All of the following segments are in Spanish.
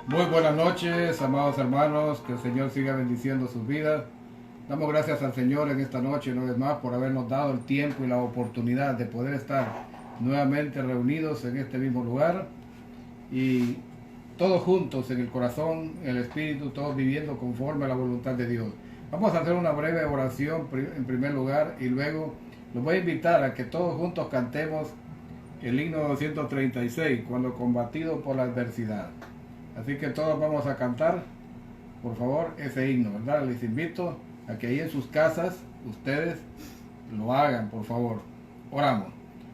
Muy buenas noches, amados hermanos, que el Señor siga bendiciendo sus vidas. Damos gracias al Señor en esta noche, una vez más, por habernos dado el tiempo y la oportunidad de poder estar nuevamente reunidos en este mismo lugar y todos juntos en el corazón, en el espíritu, todos viviendo conforme a la voluntad de Dios. Vamos a hacer una breve oración en primer lugar y luego los voy a invitar a que todos juntos cantemos el himno 236, cuando combatido por la adversidad. Así que todos vamos a cantar, por favor, ese himno, ¿verdad? Les invito a que ahí en sus casas ustedes lo hagan, por favor. Oramos.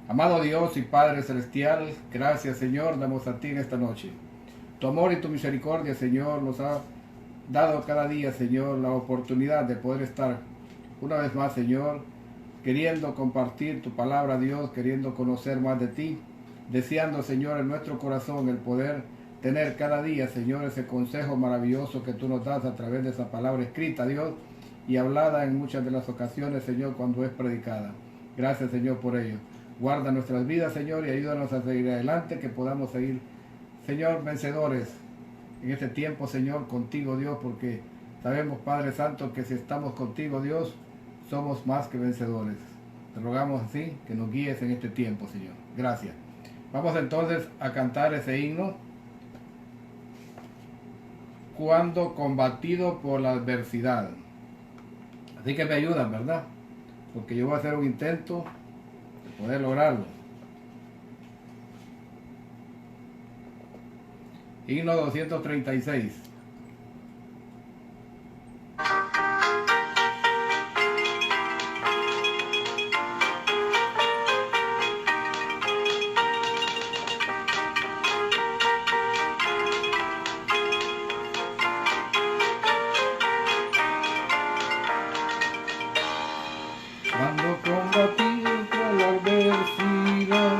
Amado Dios y Padre Celestial, gracias Señor, damos a ti en esta noche. Tu amor y tu misericordia, Señor, nos ha dado cada día, Señor, la oportunidad de poder estar una vez más, Señor, queriendo compartir tu palabra, Dios, queriendo conocer más de ti, deseando, Señor, en nuestro corazón el poder tener cada día, Señor, ese consejo maravilloso que tú nos das a través de esa palabra escrita, Dios, y hablada en muchas de las ocasiones, Señor, cuando es predicada. Gracias, Señor, por ello. Guarda nuestras vidas, Señor, y ayúdanos a seguir adelante, que podamos seguir, Señor, vencedores en este tiempo, Señor, contigo, Dios, porque sabemos, Padre Santo, que si estamos contigo, Dios, somos más que vencedores. Te rogamos así, que nos guíes en este tiempo, Señor. Gracias. Vamos entonces a cantar ese himno. Cuando combatido por la adversidad. Así que me ayudan, ¿verdad? Porque yo voy a hacer un intento de poder lograrlo. Himno 236. Cuando combatido por la adversidad,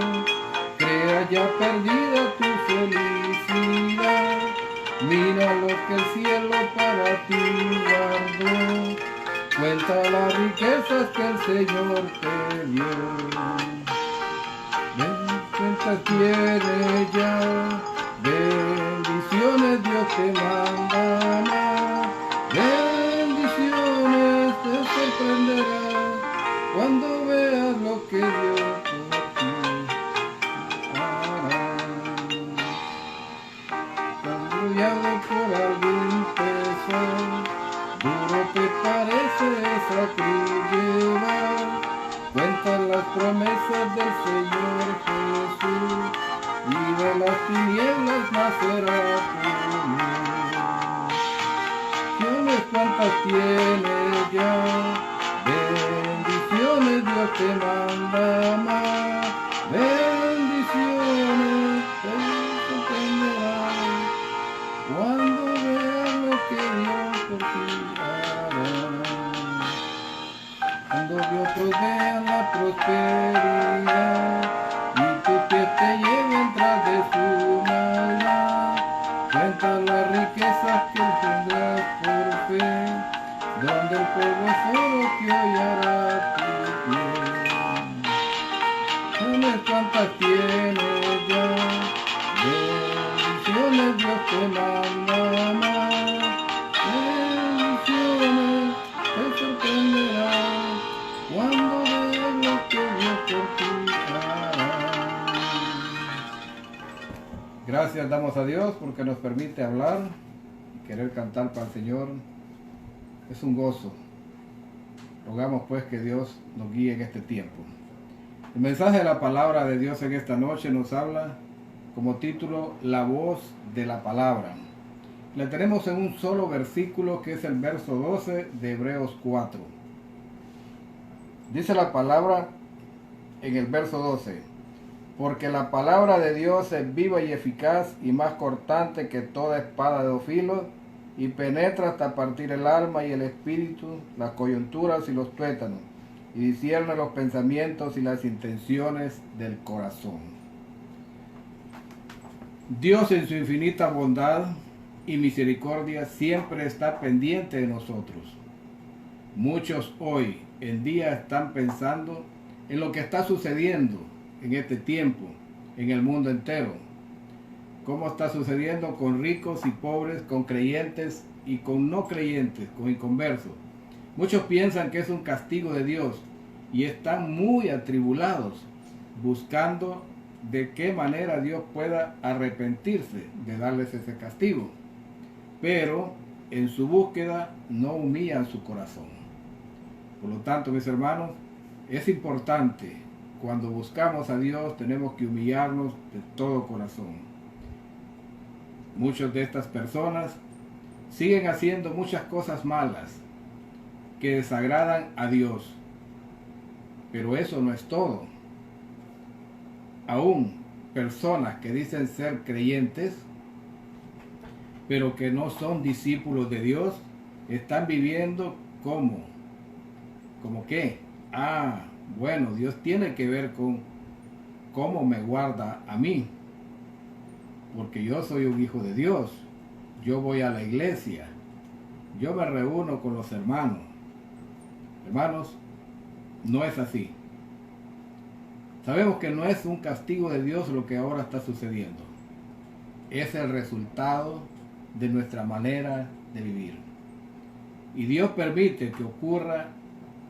crea ya perdida tu felicidad. Mira lo que el cielo para ti guardó, cuenta las riquezas que el Señor te dio. Cuenta tiene ya, bendiciones Dios te manda más. Bendiciones te sorprenderán cuando veas lo que Dios por ti hará. Cuando llamo por algún peso, duro te parece esa cruz llevar. Cuenta las promesas del Señor Jesús, y de las tinieblas nacerá tu luz. Bendiciones cuantas tienes ya, bendiciones Dios te manda más. Bendiciones te sorprenderán cuando veas lo que Dios por ti hará. Cuando Dios provea la prosperidad y tus pies te lleven tras de su maldad, cuenta las riquezas que tendrás por fe, donde el polvo es oro que hoy hará tu pie. Bendiciones cuantas tienes ya, bendiciones Dios te manda más. Bendiciones te sorprenderán cuando veas lo que Dios por ti hará. Gracias damos a Dios porque nos permite hablar y querer cantar para el Señor. Es un gozo. Rogamos pues que Dios nos guíe en este tiempo. El mensaje de la palabra de Dios en esta noche nos habla como título La voz de la palabra. La tenemos en un solo versículo, que es el verso 12 de Hebreos 4. Dice la palabra en el verso 12: porque la palabra de Dios es viva y eficaz y más cortante que toda espada de dos filos, y penetra hasta partir el alma y el espíritu, las coyunturas y los tuétanos, y discierne los pensamientos y las intenciones del corazón. Dios, en su infinita bondad y misericordia, siempre está pendiente de nosotros. Muchos hoy en día están pensando en lo que está sucediendo en este tiempo, en el mundo entero. cómo está sucediendo con ricos y pobres, con creyentes y con no creyentes, con inconversos. Muchos piensan que es un castigo de Dios y están muy atribulados, buscando de qué manera Dios pueda arrepentirse de darles ese castigo. Pero en su búsqueda no humillan su corazón. Por lo tanto, mis hermanos, es importante, cuando buscamos a Dios, tenemos que humillarnos de todo corazón. Muchas de estas personas siguen haciendo muchas cosas malas que desagradan a Dios. Pero eso no es todo. Aún personas que dicen ser creyentes, pero que no son discípulos de Dios, están viviendo como qué. Bueno, Dios tiene que ver con cómo me guarda a mí, porque yo soy un hijo de Dios, yo voy a la iglesia, yo me reúno con los hermanos. Hermanos, no es así. Sabemos que no es un castigo de Dios lo que ahora está sucediendo. Es el resultado de nuestra manera de vivir. Y Dios permite que ocurra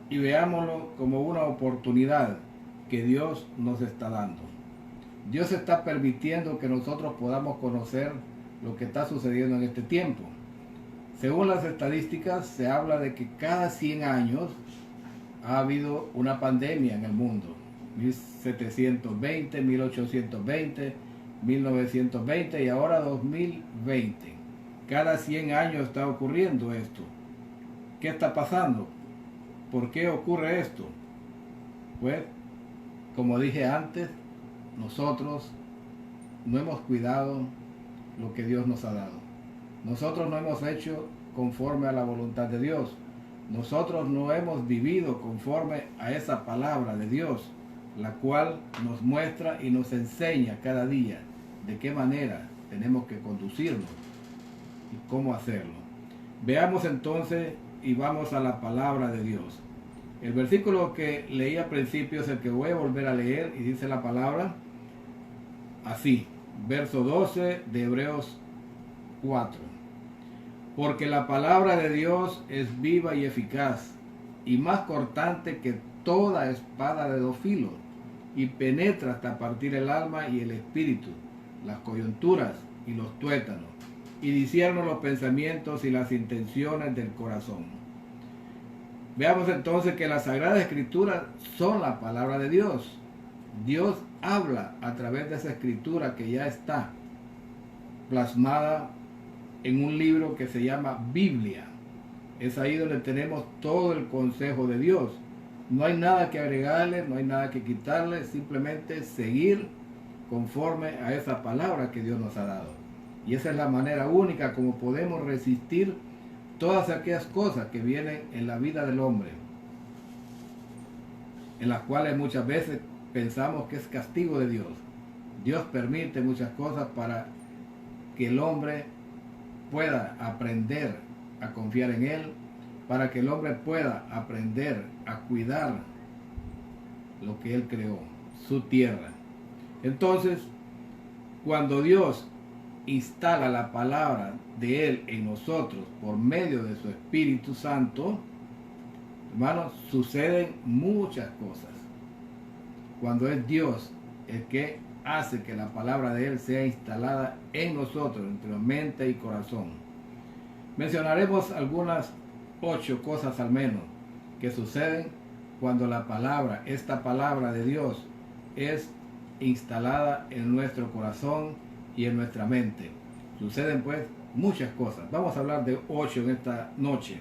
y veámoslo como una oportunidad que Dios nos está dando. Dios está permitiendo que nosotros podamos conocer lo que está sucediendo en este tiempo. Según las estadísticas, se habla de que cada 100 años ha habido una pandemia en el mundo. 1720, 1820, 1920 y ahora 2020. Cada 100 años está ocurriendo esto. ¿Qué está pasando? ¿Por qué ocurre esto? Pues, como dije antes, nosotros no hemos cuidado lo que Dios nos ha dado. Nosotros no hemos hecho conforme a la voluntad de Dios. Nosotros no hemos vivido conforme a esa palabra de Dios, la cual nos muestra y nos enseña cada día de qué manera tenemos que conducirnos y cómo hacerlo. Veamos entonces y vamos a la palabra de Dios. El versículo que leí al principio es el que voy a volver a leer y dice la palabra así, verso 12 de Hebreos 4. Porque la palabra de Dios es viva y eficaz y más cortante que toda espada de dos filos y penetra hasta partir el alma y el espíritu, las coyunturas y los tuétanos, y discierne los pensamientos y las intenciones del corazón. Veamos entonces que las Sagradas Escrituras son la palabra de Dios. Dios habla a través de esa escritura que ya está plasmada en un libro que se llama Biblia. Es ahí donde tenemos todo el consejo de Dios. No hay nada que agregarle, no hay nada que quitarle, simplemente seguir conforme a esa palabra que Dios nos ha dado. Y esa es la manera única como podemos resistir todas aquellas cosas que vienen en la vida del hombre, en las cuales muchas veces pensamos que es castigo de Dios. Dios permite muchas cosas para que el hombre pueda aprender a confiar en Él, para que el hombre pueda aprender a cuidar lo que Él creó, su tierra. Entonces, cuando Dios instala la palabra de Él en nosotros por medio de su Espíritu Santo, hermanos, suceden muchas cosas. Cuando es Dios el que hace que la palabra de Él sea instalada en nosotros, entre mente y corazón. Mencionaremos algunas 8 cosas al menos que suceden cuando la palabra, esta palabra de Dios, es instalada en nuestro corazón y en nuestra mente. Suceden pues muchas cosas. Vamos a hablar de 8 en esta noche.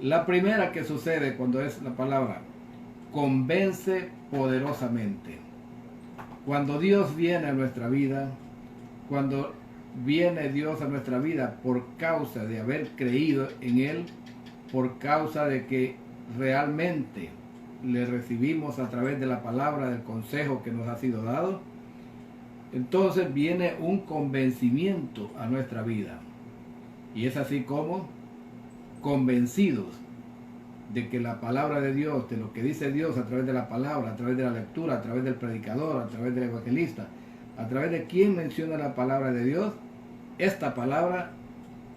La primera que sucede cuando es la palabra, convence poderosamente. Cuando Dios viene a nuestra vida, cuando viene Dios a nuestra vida por causa de haber creído en Él, por causa de que realmente le recibimos a través de la palabra, del consejo que nos ha sido dado, entonces viene un convencimiento a nuestra vida. Y es así como convencidos de que la palabra de Dios, de lo que dice Dios a través de la palabra, a través de la lectura, a través del predicador, a través del evangelista, ¿A través de quién menciona la palabra de Dios? Esta palabra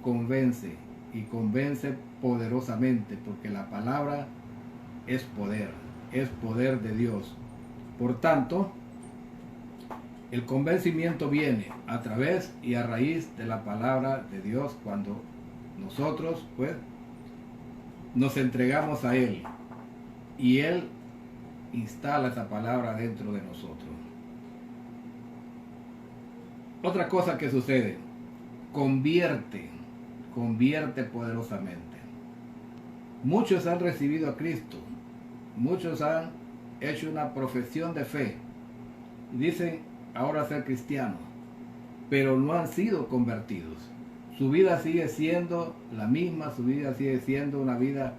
convence y convence poderosamente, porque la palabra es poder de Dios. Por tanto, el convencimiento viene a través y a raíz de la palabra de Dios cuando nosotros pues nos entregamos a Él y Él instala esa palabra dentro de nosotros. Otra cosa que sucede, convierte poderosamente. Muchos han recibido a Cristo, muchos han hecho una profesión de fe y dicen ahora ser cristianos, pero no han sido convertidos. Su vida sigue siendo la misma, su vida sigue siendo una vida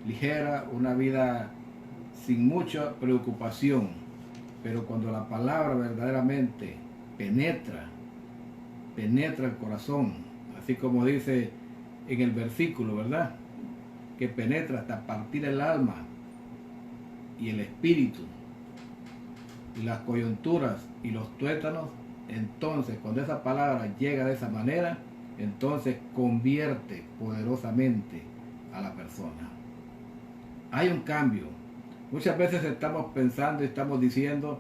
ligera, una vida sin mucha preocupación. Pero cuando la palabra verdaderamente penetra el corazón, así como dice en el versículo, ¿verdad? Que penetra hasta partir el alma y el espíritu, y las coyunturas y los tuétanos, entonces cuando esa palabra llega de esa manera, entonces convierte poderosamente a la persona. Hay un cambio. Muchas veces estamos pensando y estamos diciendo,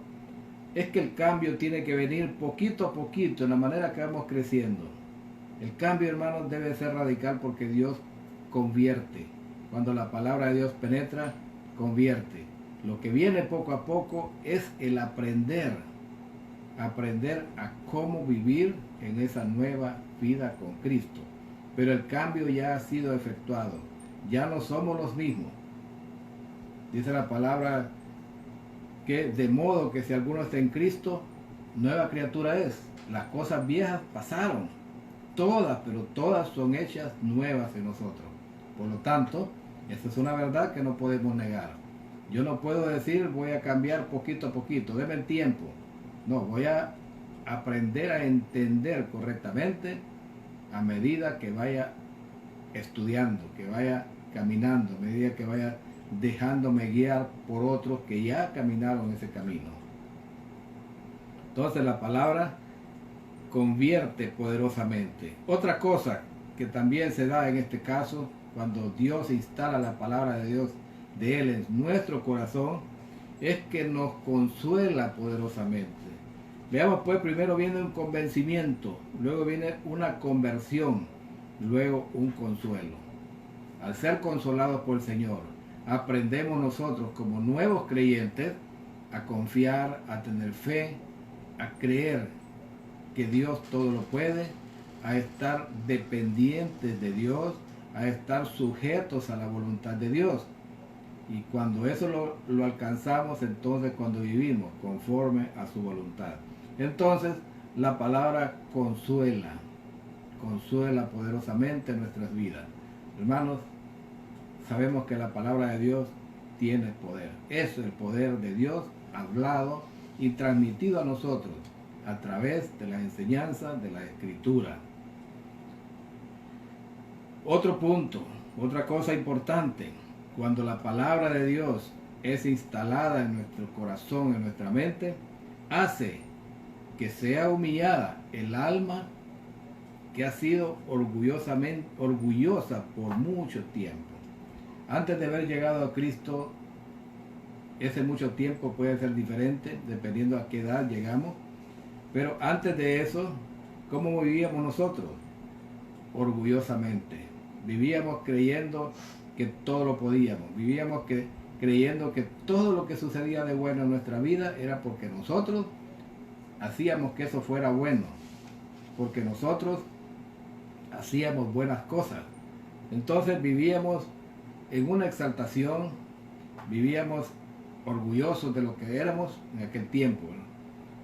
es que el cambio tiene que venir poquito a poquito, en la manera que vamos creciendo. El cambio, hermanos, debe ser radical porque Dios convierte. Cuando la palabra de Dios penetra, convierte. Lo que viene poco a poco es el aprender a cómo vivir en esa nueva vida con Cristo. Pero el cambio ya ha sido efectuado. Ya no somos los mismos. Dice la palabra que de modo que si alguno está en Cristo, nueva criatura es. Las cosas viejas pasaron. Todas, pero todas son hechas nuevas en nosotros. Por lo tanto, esa es una verdad que no podemos negar. Yo no puedo decir voy a cambiar poquito a poquito, deme el tiempo. No, voy a aprender a entender correctamente a medida que vaya estudiando, que vaya caminando, a medida que vaya dejándome guiar por otros que ya caminaron ese camino. Entonces la palabra convierte poderosamente. Otra cosa que también se da en este caso, cuando Dios instala la palabra de Dios de Él en nuestro corazón, es que nos consuela poderosamente. Veamos pues, primero viene un convencimiento, luego viene una conversión, luego un consuelo. Al ser consolados por el Señor, aprendemos nosotros como nuevos creyentes a confiar, a tener fe, a creer que Dios todo lo puede, a estar dependientes de Dios, a estar sujetos a la voluntad de Dios. Y cuando eso lo alcanzamos, entonces cuando vivimos conforme a su voluntad. Entonces la palabra consuela poderosamente nuestras vidas. Hermanos, sabemos que la palabra de Dios tiene poder. Es el poder de Dios hablado y transmitido a nosotros a través de las enseñanzas de la Escritura. Otro punto, otra cosa importante, cuando la palabra de Dios es instalada en nuestro corazón, en nuestra mente, hace que sea humillada el alma que ha sido orgullosa por mucho tiempo. Antes de haber llegado a Cristo, ese mucho tiempo puede ser diferente, dependiendo a qué edad llegamos. Pero antes de eso, ¿cómo vivíamos nosotros? Orgullosamente. Vivíamos creyendo que todo lo podíamos. Vivíamos creyendo que todo lo que sucedía de bueno en nuestra vida era porque nosotros hacíamos que eso fuera bueno. Porque nosotros hacíamos buenas cosas. Entonces vivíamos en una exaltación, vivíamos orgullosos de lo que éramos en aquel tiempo, ¿no?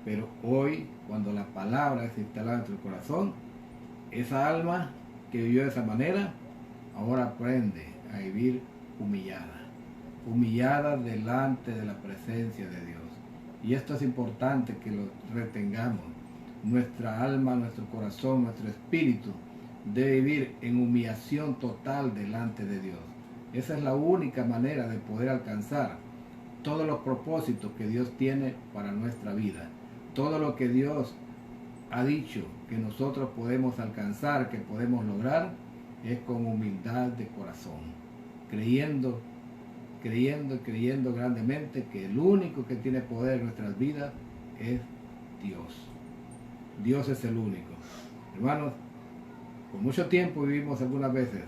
Pero hoy, cuando la palabra es instalada en nuestro corazón, esa alma que vivió de esa manera, ahora aprende a vivir humillada delante de la presencia de Dios. Y esto es importante que lo retengamos. Nuestra alma, nuestro corazón, nuestro espíritu debe vivir en humillación total delante de Dios. Esa es la única manera de poder alcanzar todos los propósitos que Dios tiene para nuestra vida. todo lo que Dios ha dicho que nosotros podemos alcanzar, que podemos lograr, es con humildad de corazón, creyendo grandemente que el único que tiene poder en nuestras vidas es Dios. Dios es el único. Hermanos, por mucho tiempo vivimos algunas veces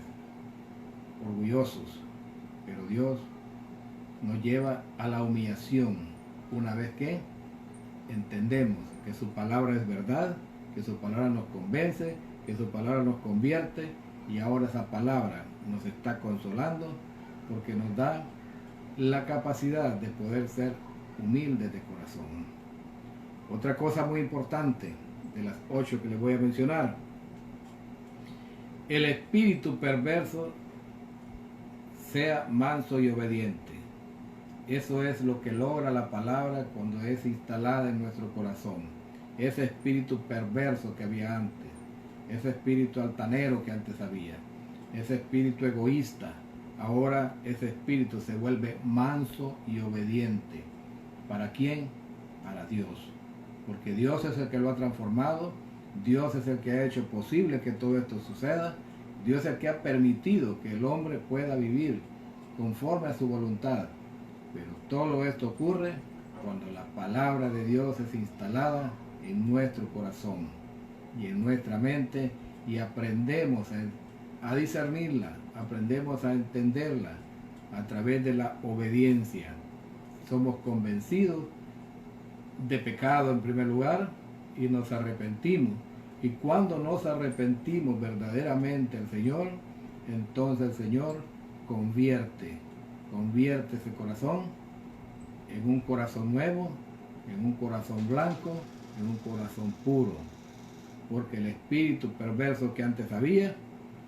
orgullosos, pero Dios nos lleva a la humillación una vez que entendemos que su palabra es verdad, que su palabra nos convence, que su palabra nos convierte, y ahora esa palabra nos está consolando porque nos da la capacidad de poder ser humildes de corazón. Otra cosa muy importante de las 8 que les voy a mencionar: el espíritu perverso sea manso y obediente. Eso es lo que logra la palabra cuando es instalada en nuestro corazón. Ese espíritu perverso que había antes, ese espíritu altanero que antes había, ese espíritu egoísta, ahora ese espíritu se vuelve manso y obediente. ¿Para quién? Para Dios. Porque Dios es el que lo ha transformado, Dios es el que ha hecho posible que todo esto suceda, Dios es el que ha permitido que el hombre pueda vivir conforme a su voluntad. Pero todo esto ocurre cuando la palabra de Dios es instalada en nuestro corazón y en nuestra mente, y aprendemos a discernirla, aprendemos a entenderla a través de la obediencia. Somos convencidos de pecado en primer lugar y nos arrepentimos. Y cuando nos arrepentimos verdaderamente al Señor, entonces el Señor convierte ese corazón en un corazón nuevo, en un corazón blanco, en un corazón puro. Porque el espíritu perverso que antes había,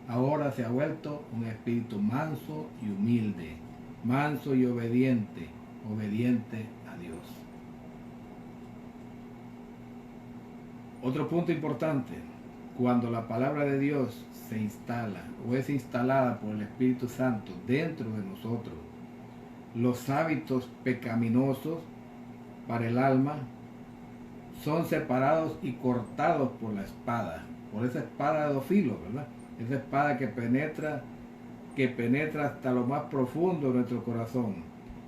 ahora se ha vuelto un espíritu manso y humilde, manso y obediente a Dios. Otro punto importante: cuando la palabra de Dios se instala o es instalada por el Espíritu Santo dentro de nosotros, los hábitos pecaminosos para el alma son separados y cortados por la espada, por esa espada de dos filos, ¿verdad? Esa espada que penetra hasta lo más profundo de nuestro corazón.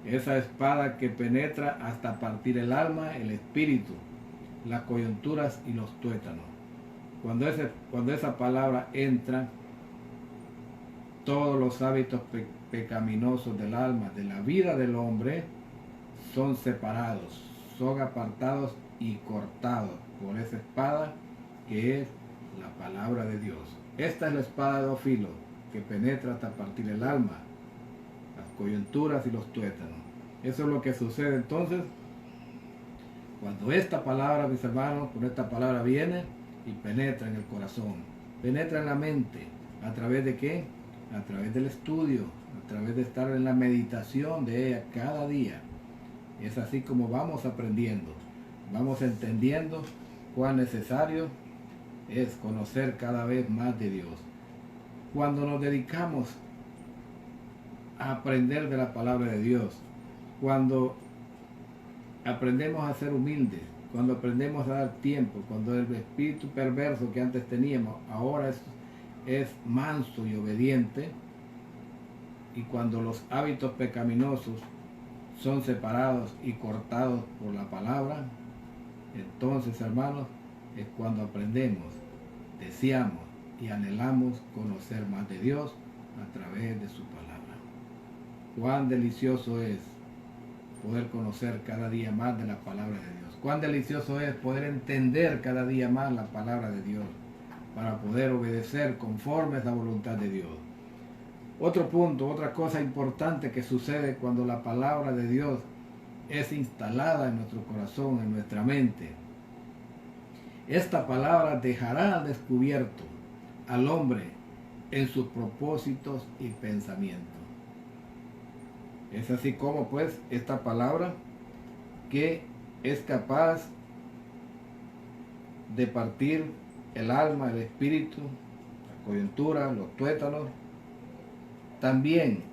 Esa espada que penetra hasta partir el alma, el espíritu, las coyunturas y los tuétanos. Cuando esa palabra entra, todos los hábitos pecaminosos del alma, de la vida del hombre, son separados, son apartados y cortados por esa espada que es la palabra de Dios. Esta es la espada de dos filos que penetra hasta partir el alma, las coyunturas y los tuétanos. Eso es lo que sucede entonces cuando esta palabra, mis hermanos, cuando esta palabra viene y penetra en el corazón, penetra en la mente. ¿A través de qué? A través del estudio, a través de estar en la meditación de ella cada día. Es así como vamos aprendiendo, vamos entendiendo cuán necesario es conocer cada vez más de Dios. Cuando nos dedicamos a aprender de la palabra de Dios, cuando aprendemos a ser humildes, cuando aprendemos a dar tiempo, cuando el espíritu perverso que antes teníamos ahora es manso y obediente, y cuando los hábitos pecaminosos son separados y cortados por la palabra, entonces, hermanos, es cuando aprendemos, deseamos y anhelamos conocer más de Dios a través de su palabra. Cuán delicioso es poder conocer cada día más de la palabra de Dios. Cuán delicioso es poder entender cada día más la palabra de Dios para poder obedecer conforme a la voluntad de Dios. Otro punto, otra cosa importante que sucede cuando la palabra de Dios es instalada en nuestro corazón, en nuestra mente. Esta palabra dejará al descubierto al hombre en sus propósitos y pensamientos. Es así como pues esta palabra que es capaz de partir el alma, el espíritu, la coyuntura, los tuétanos, también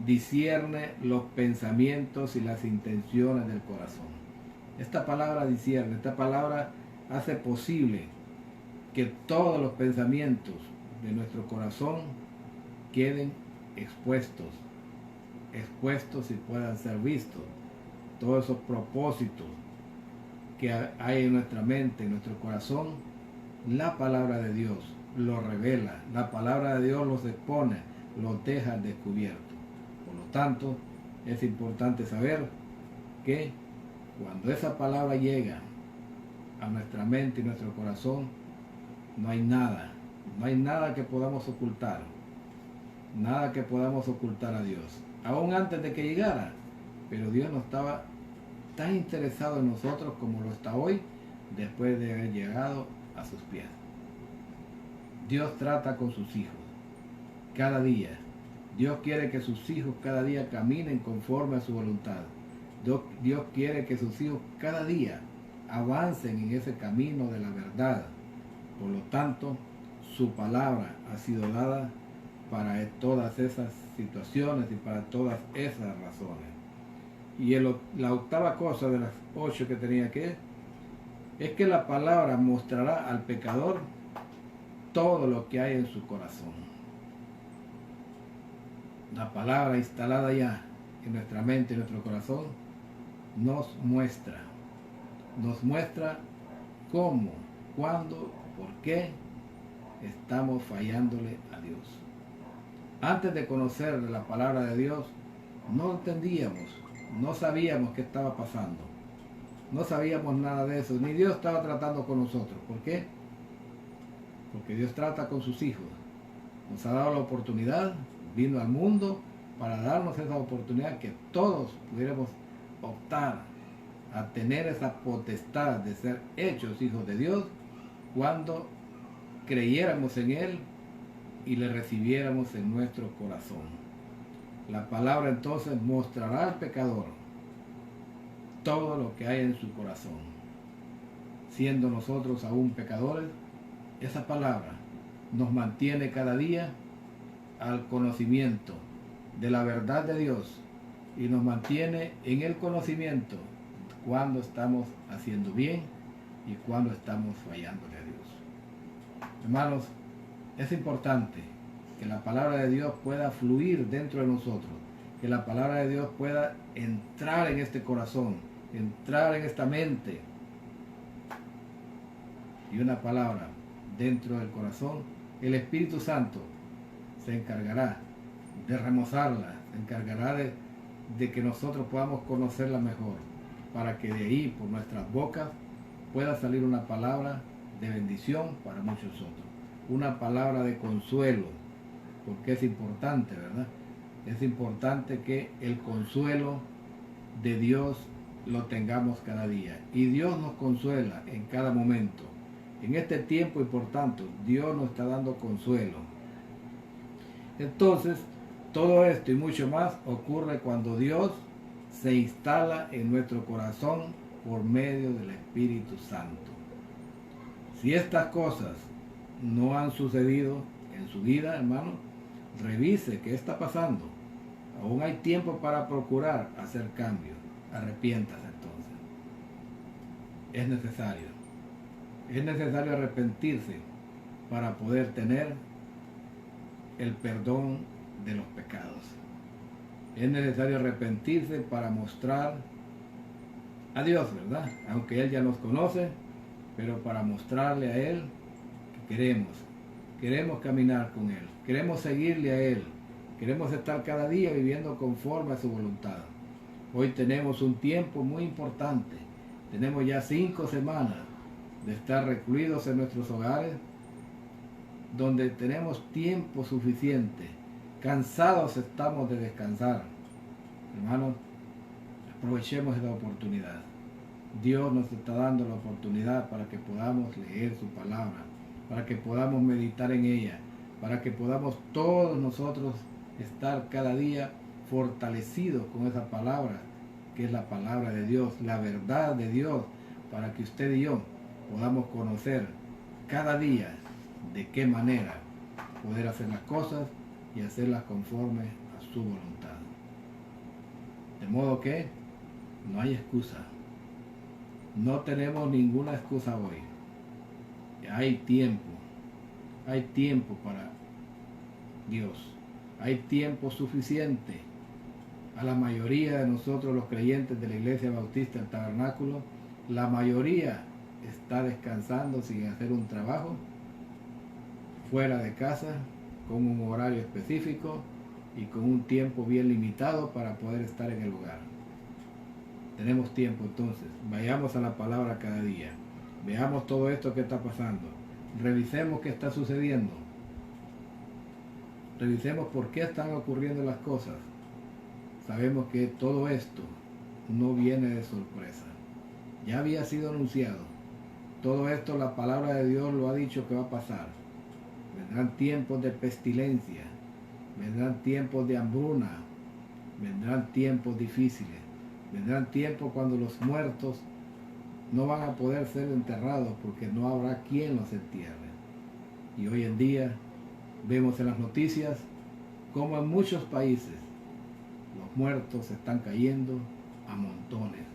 discierne los pensamientos y las intenciones del corazón. Esta palabra discierne, esta palabra hace posible que todos los pensamientos de nuestro corazón queden expuestos y puedan ser vistos. Todos esos propósitos que hay en nuestra mente, en nuestro corazón, la palabra de Dios los revela, la palabra de Dios los expone, los deja descubiertos. Por lo tanto, es importante saber que cuando esa palabra llega a nuestra mente y nuestro corazón, no hay nada que podamos ocultar, nada que podamos ocultar a Dios, aún antes de que llegara. Pero Dios no estaba tan interesado en nosotros como lo está hoy, después de haber llegado a sus pies. Dios trata con sus hijos cada día. Dios quiere que sus hijos cada día caminen conforme a su voluntad. Dios quiere que sus hijos cada día avancen en ese camino de la verdad. Por lo tanto, su palabra ha sido dada para todas esas situaciones y para todas esas razones. Y la octava cosa de las 8 que tenía que es que la palabra mostrará al pecador todo lo que hay en su corazón. La palabra instalada ya en nuestra mente y nuestro corazón nos muestra cómo, cuándo, por qué estamos fallándole a Dios. Antes de conocer la palabra de Dios, no entendíamos, no sabíamos qué estaba pasando, no sabíamos nada de eso, ni Dios estaba tratando con nosotros. ¿Por qué? Porque Dios trata con sus hijos. Nos ha dado la oportunidad, vino al mundo para darnos esa oportunidad que todos pudiéramos optar a tener esa potestad de ser hechos hijos de Dios cuando creyéramos en Él y le recibiéramos en nuestro corazón. La palabra entonces mostrará al pecador todo lo que hay en su corazón. Siendo nosotros aún pecadores, esa palabra nos mantiene cada día al conocimiento de la verdad de Dios y nos mantiene en el conocimiento cuando estamos haciendo bien y cuando estamos fallándole a Dios. Hermanos, es importante que la palabra de Dios pueda fluir dentro de nosotros, que la palabra de Dios pueda entrar en este corazón, entrar en esta mente. Y una palabra dentro del corazón, el Espíritu Santo se encargará de remozarla, se encargará de que nosotros podamos conocerla mejor, para que de ahí, por nuestras bocas, pueda salir una palabra de bendición para muchos otros, una palabra de consuelo, porque es importante, ¿verdad? Es importante que el consuelo de Dios lo tengamos cada día, y Dios nos consuela en cada momento. En este tiempo, y por tanto, Dios nos está dando consuelo. Entonces, todo esto y mucho más ocurre cuando Dios se instala en nuestro corazón por medio del Espíritu Santo. Si estas cosas no han sucedido en su vida, hermano, revise qué está pasando. Aún hay tiempo para procurar hacer cambios. Arrepiéntase entonces. Es necesario arrepentirse para poder tener el perdón de los pecados. Es necesario arrepentirse para mostrar a Dios, ¿verdad? Aunque Él ya nos conoce, pero para mostrarle a Él que queremos caminar con Él, queremos seguirle a Él, queremos estar cada día viviendo conforme a su voluntad. Hoy tenemos un tiempo muy importante, tenemos ya 5 semanas de estar recluidos en nuestros hogares, donde tenemos tiempo suficiente, cansados estamos de descansar. Hermanos, aprovechemos esa oportunidad. Dios nos está dando la oportunidad para que podamos leer su palabra, para que podamos meditar en ella, para que podamos todos nosotros estar cada día fortalecidos con esa palabra, que es la palabra de Dios, la verdad de Dios, para que usted y yo podamos conocer cada día de qué manera poder hacer las cosas y hacerlas conforme a su voluntad. De modo que no hay excusa. No tenemos ninguna excusa hoy. Hay tiempo para Dios. Hay tiempo suficiente. A la mayoría de nosotros los creyentes de la Iglesia Bautista del Tabernáculo, la mayoría está descansando sin hacer un trabajo, fuera de casa, con un horario específico y con un tiempo bien limitado para poder estar en el hogar. Tenemos tiempo entonces, vayamos a la palabra cada día, veamos todo esto que está pasando, revisemos qué está sucediendo, revisemos por qué están ocurriendo las cosas. Sabemos que todo esto no viene de sorpresa, ya había sido anunciado. Todo esto la palabra de Dios lo ha dicho que va a pasar. Vendrán tiempos de pestilencia, vendrán tiempos de hambruna, vendrán tiempos difíciles, vendrán tiempos cuando los muertos no van a poder ser enterrados porque no habrá quien los entierre. Y hoy en día vemos en las noticias como en muchos países los muertos están cayendo a montones,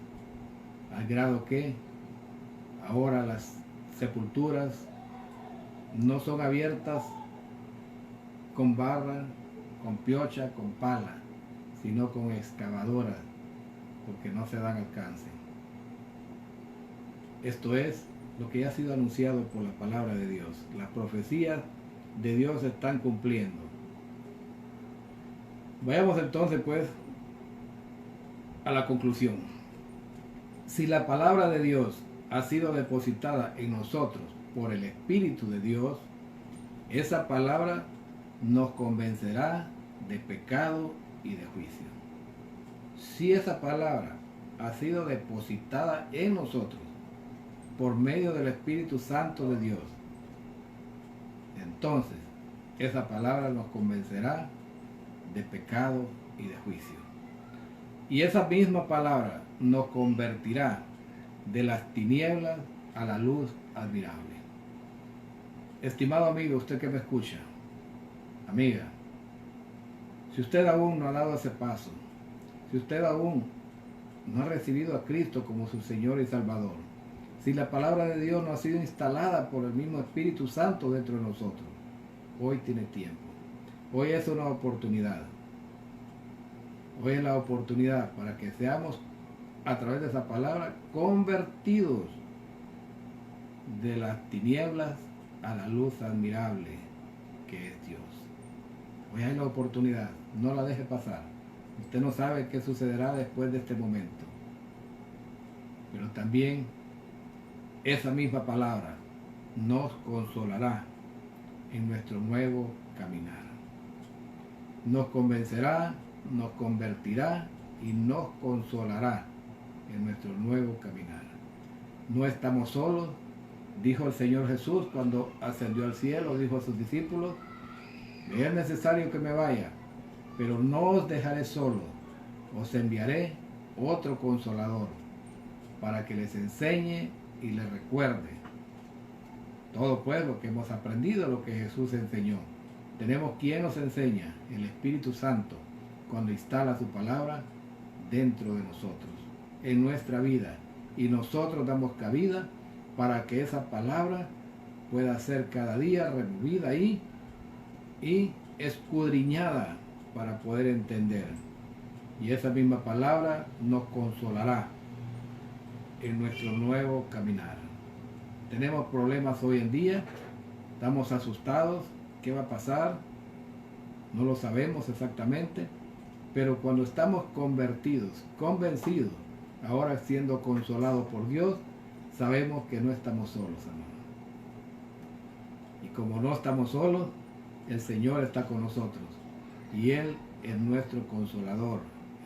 al grado que ahora las sepulturas no son abiertas con barra, con piocha, con pala, sino con excavadoras, porque no se dan alcance. Esto es lo que ya ha sido anunciado por la palabra de Dios. Las profecías de Dios se están cumpliendo. Vayamos entonces pues a la conclusión. Si la palabra de Dios ha sido depositada en nosotros por el Espíritu de Dios, esa palabra nos convencerá de pecado y de juicio. Si esa palabra ha sido depositada en nosotros por medio del Espíritu Santo de Dios, entonces esa palabra nos convencerá de pecado y de juicio. Y esa misma palabra nos convertirá de las tinieblas a la luz admirable. Estimado amigo, usted que me escucha, amiga, si usted aún no ha dado ese paso, si usted aún no ha recibido a Cristo como su Señor y Salvador, si la palabra de Dios no ha sido instalada por el mismo Espíritu Santo dentro de nosotros, hoy tiene tiempo. Hoy es una oportunidad. Hoy es la oportunidad para que seamos, a través de esa palabra, convertidos de las tinieblas a la luz admirable que es Dios. Hoy hay la oportunidad, no la deje pasar. Usted no sabe qué sucederá después de este momento. Pero también esa misma palabra nos consolará en nuestro nuevo caminar. Nos convencerá, nos convertirá y nos consolará en nuestro nuevo caminar. No estamos solos, dijo el Señor Jesús cuando ascendió al cielo, dijo a sus discípulos: me es necesario que me vaya, pero no os dejaré solos, os enviaré otro consolador, para que les enseñe y les recuerde todo pues lo que hemos aprendido, lo que Jesús enseñó. Tenemos quien nos enseña, el Espíritu Santo, cuando instala su palabra dentro de nosotros, en nuestra vida, y nosotros damos cabida para que esa palabra pueda ser cada día removida y escudriñada para poder entender. Y esa misma palabra nos consolará en nuestro nuevo caminar. Tenemos problemas hoy en día, estamos asustados, ¿qué va a pasar? No lo sabemos exactamente, pero cuando estamos convertidos, convencidos, ahora siendo consolados por Dios, sabemos que no estamos solos, hermano. Y como no estamos solos, el Señor está con nosotros y Él es nuestro consolador.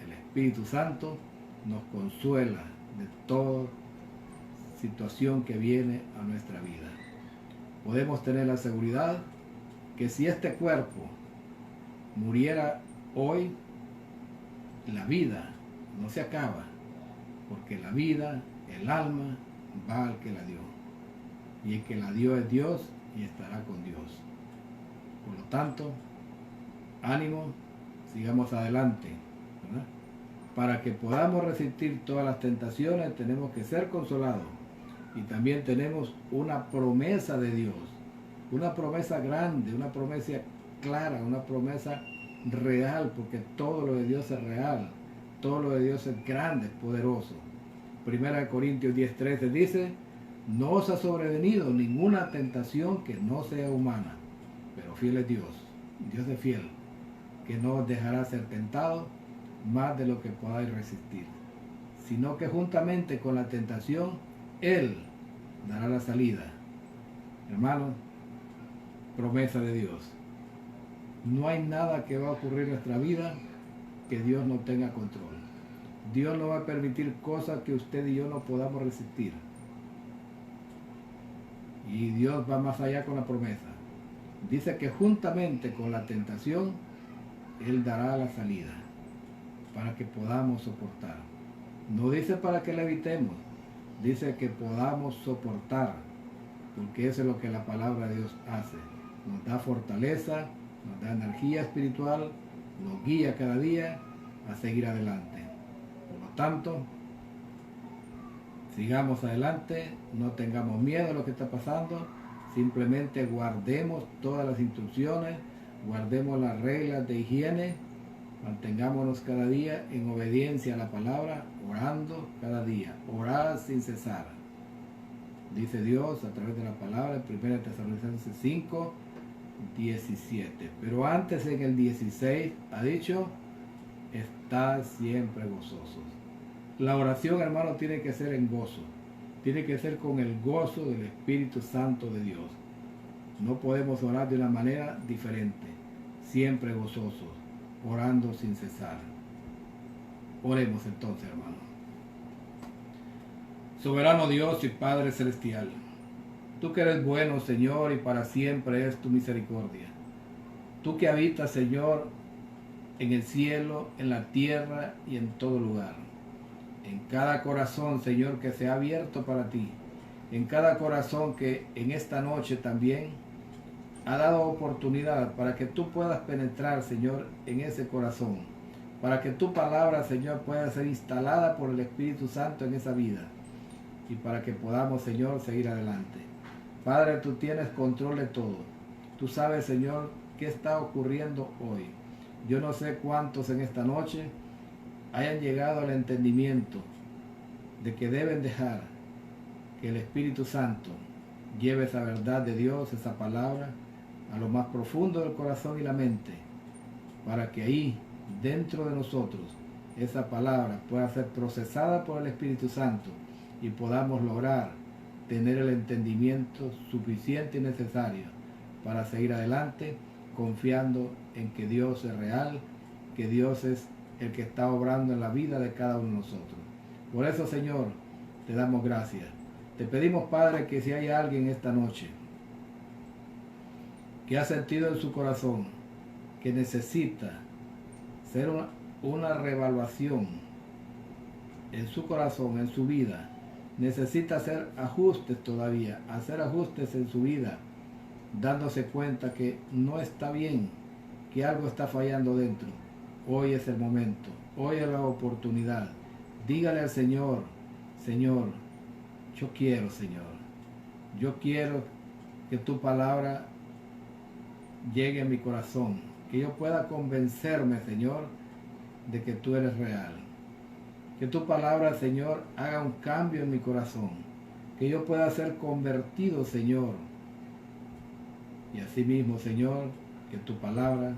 El Espíritu Santo nos consuela de toda situación que viene a nuestra vida. Podemos tener la seguridad que si este cuerpo muriera hoy, la vida no se acaba, porque la vida, el alma, va al que la dio. Y el que la dio es Dios y estará con Dios. Por lo tanto, ánimo, sigamos adelante, ¿verdad? para que podamos resistir todas las tentaciones tenemos que ser consolados. Y también tenemos una promesa de Dios, una promesa grande, una promesa clara, una promesa real, porque todo lo de Dios es real, todo lo de Dios es grande, es poderoso. Primera de Corintios 10:13 dice: no os ha sobrevenido ninguna tentación que no sea humana, pero fiel es Dios, Dios es fiel, que no os dejará ser tentado más de lo que podáis resistir, sino que juntamente con la tentación, Él dará la salida. Hermanos, promesa de Dios. No hay nada que va a ocurrir en nuestra vida que Dios no tenga control. Dios no va a permitir cosas que usted y yo no podamos resistir. Y Dios va más allá con la promesa. Dice que juntamente con la tentación, Él dará la salida para que podamos soportar. No dice para que la evitemos, dice que podamos soportar, porque eso es lo que la palabra de Dios hace. Nos da fortaleza, nos da energía espiritual, nos guía cada día a seguir adelante. Por lo tanto, sigamos adelante, no tengamos miedo a lo que está pasando, simplemente guardemos todas las instrucciones, guardemos las reglas de higiene, mantengámonos cada día en obediencia a la palabra, orando cada día, orar sin cesar. Dice Dios a través de la palabra en 1 Tesalonicenses 5:17. Pero antes en el 16 ha dicho: estad siempre gozosos. La oración, hermano, tiene que ser en gozo. Tiene que ser con el gozo del Espíritu Santo de Dios. No podemos orar de una manera diferente. Siempre gozosos, orando sin cesar. Oremos entonces, hermano. Soberano Dios y Padre Celestial, tú que eres bueno, Señor, y para siempre es tu misericordia. Tú que habitas, Señor, en el cielo, en la tierra y en todo lugar. En cada corazón, Señor, que se ha abierto para ti. En cada corazón que en esta noche también ha dado oportunidad para que tú puedas penetrar, Señor, en ese corazón. Para que tu palabra, Señor, pueda ser instalada por el Espíritu Santo en esa vida. Y para que podamos, Señor, seguir adelante. Padre, tú tienes control de todo. Tú sabes, Señor, qué está ocurriendo hoy. Yo no sé cuántos en esta noche hayan llegado al entendimiento de que deben dejar que el Espíritu Santo lleve esa verdad de Dios, esa palabra, a lo más profundo del corazón y la mente, para que ahí, dentro de nosotros, esa palabra pueda ser procesada por el Espíritu Santo y podamos lograr tener el entendimiento suficiente y necesario para seguir adelante, confiando en que Dios es real, que Dios es el que está obrando en la vida de cada uno de nosotros. Por eso, Señor, te damos gracias. Te pedimos, Padre, que si hay alguien esta noche que ha sentido en su corazón que necesita ser una reevaluación en su corazón, en su vida, necesita hacer ajustes todavía, hacer ajustes en su vida, dándose cuenta que no está bien, que algo está fallando dentro. Hoy es el momento, hoy es la oportunidad. Dígale al Señor: Señor, yo quiero, Señor, yo quiero que tu palabra llegue a mi corazón, que yo pueda convencerme, Señor, de que tú eres real. Que tu palabra, Señor, haga un cambio en mi corazón, que yo pueda ser convertido, Señor. Y asimismo, Señor, que tu palabra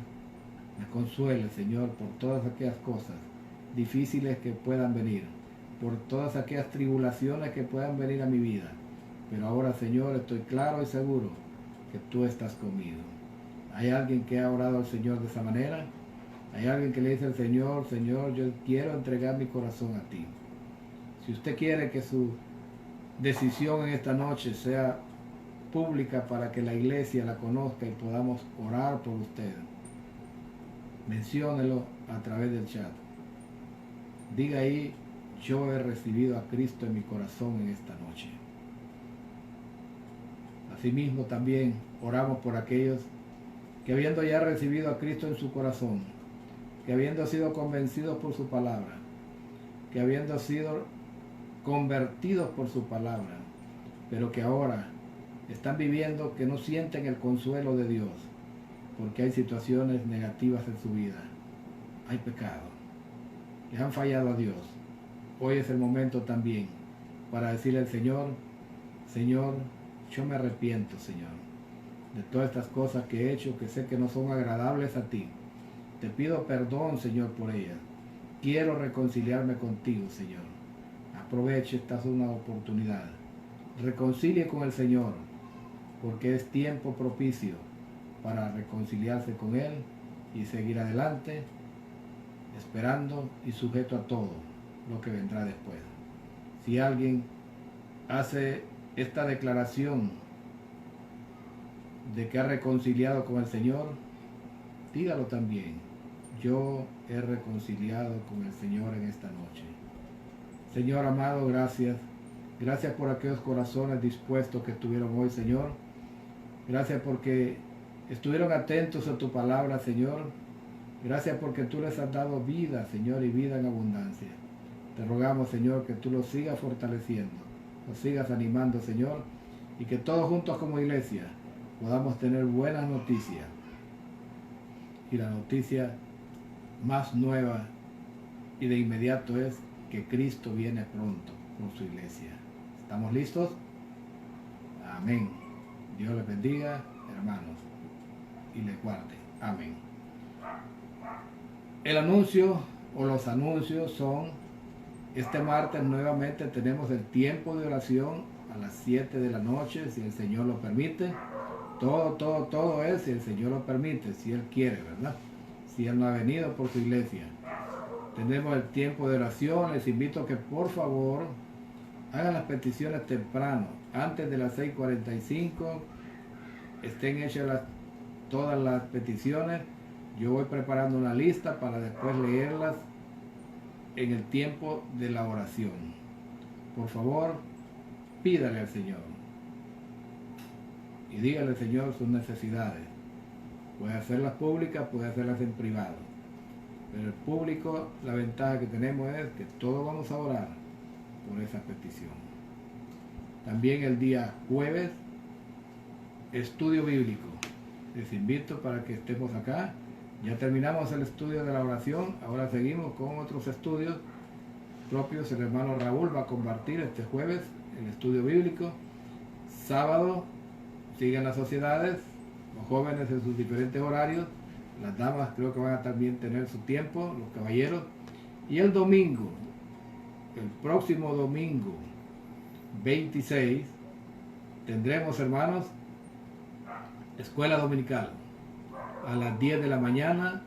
me consuele, Señor, por todas aquellas cosas difíciles que puedan venir, por todas aquellas tribulaciones que puedan venir a mi vida. Pero ahora, Señor, estoy claro y seguro que tú estás conmigo. ¿Hay alguien que ha orado al Señor de esa manera? ¿Hay alguien que le dice al Señor: Señor, yo quiero entregar mi corazón a ti? Si usted quiere que su decisión en esta noche sea pública para que la iglesia la conozca y podamos orar por usted, menciónelo a través del chat. Diga ahí: yo he recibido a Cristo en mi corazón en esta noche. Asimismo también oramos por aquellos que, habiendo ya recibido a Cristo en su corazón, que habiendo sido convencidos por su palabra, que habiendo sido convertidos por su palabra, pero que ahora están viviendo que no sienten el consuelo de Dios, porque hay situaciones negativas en su vida, hay pecado, le han fallado a Dios. Hoy es el momento también para decirle al Señor: Señor, yo me arrepiento, Señor, de todas estas cosas que he hecho, que sé que no son agradables a ti. Te pido perdón, Señor, por ellas. Quiero reconciliarme contigo, Señor. Aproveche, esta es una oportunidad. Reconcilie con el Señor, porque es tiempo propicio para reconciliarse con Él y seguir adelante, esperando y sujeto a todo lo que vendrá después. Si alguien hace esta declaración de que ha reconciliado con el Señor, dígalo también: yo he reconciliado con el Señor en esta noche. Señor amado, gracias. Gracias por aquellos corazones dispuestos que estuvieron hoy, Señor. Gracias porque estuvieron atentos a tu palabra, Señor. Gracias porque tú les has dado vida, Señor, y vida en abundancia. Te rogamos, Señor, que tú los sigas fortaleciendo, los sigas animando, Señor, y que todos juntos como iglesia podamos tener buenas noticias. Y la noticia más nueva y de inmediato es que Cristo viene pronto por su iglesia. ¿Estamos listos? Amén. Dios les bendiga, hermanos, y les guarde. Amén. El anuncio o los anuncios son: este martes nuevamente tenemos el tiempo de oración a las 7 de la noche, si el Señor lo permite. Todo es si el Señor lo permite, si Él quiere, ¿verdad? Si Él no ha venido por su iglesia. Tenemos el tiempo de oración. Les invito a que por favor hagan las peticiones temprano, antes de las 6:45, estén hechas todas las peticiones. Yo voy preparando una lista para después leerlas en el tiempo de la oración. Por favor, pídale al Señor y dígale al Señor sus necesidades. Puede hacerlas públicas, puede hacerlas en privado, pero el público, la ventaja que tenemos es que todos vamos a orar por esa petición. También el día jueves, estudio bíblico. Les invito para que estemos acá. Ya terminamos el estudio de la oración, ahora seguimos con otros estudios propios. El hermano Raúl va a compartir este jueves el estudio bíblico. Sábado siguen las sociedades, los jóvenes en sus diferentes horarios, las damas creo que van a también tener su tiempo, los caballeros. Y el domingo, el próximo domingo 26, tendremos, hermanos, escuela dominical. A las 10 de la mañana,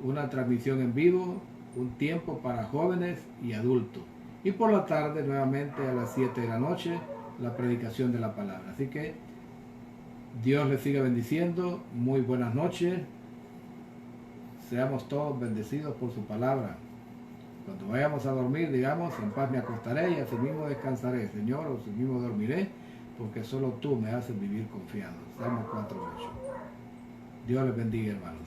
una transmisión en vivo, un tiempo para jóvenes y adultos. Y por la tarde, nuevamente a las 7 de la noche, la predicación de la palabra. Así que Dios les siga bendiciendo. Muy buenas noches. Seamos todos bendecidos por su palabra. Cuando vayamos a dormir, digamos: en paz me acostaré y así mismo descansaré, Señor, o así mismo dormiré, porque solo tú me haces vivir confiado. Salmo 4:8. Dios les bendiga, hermanos.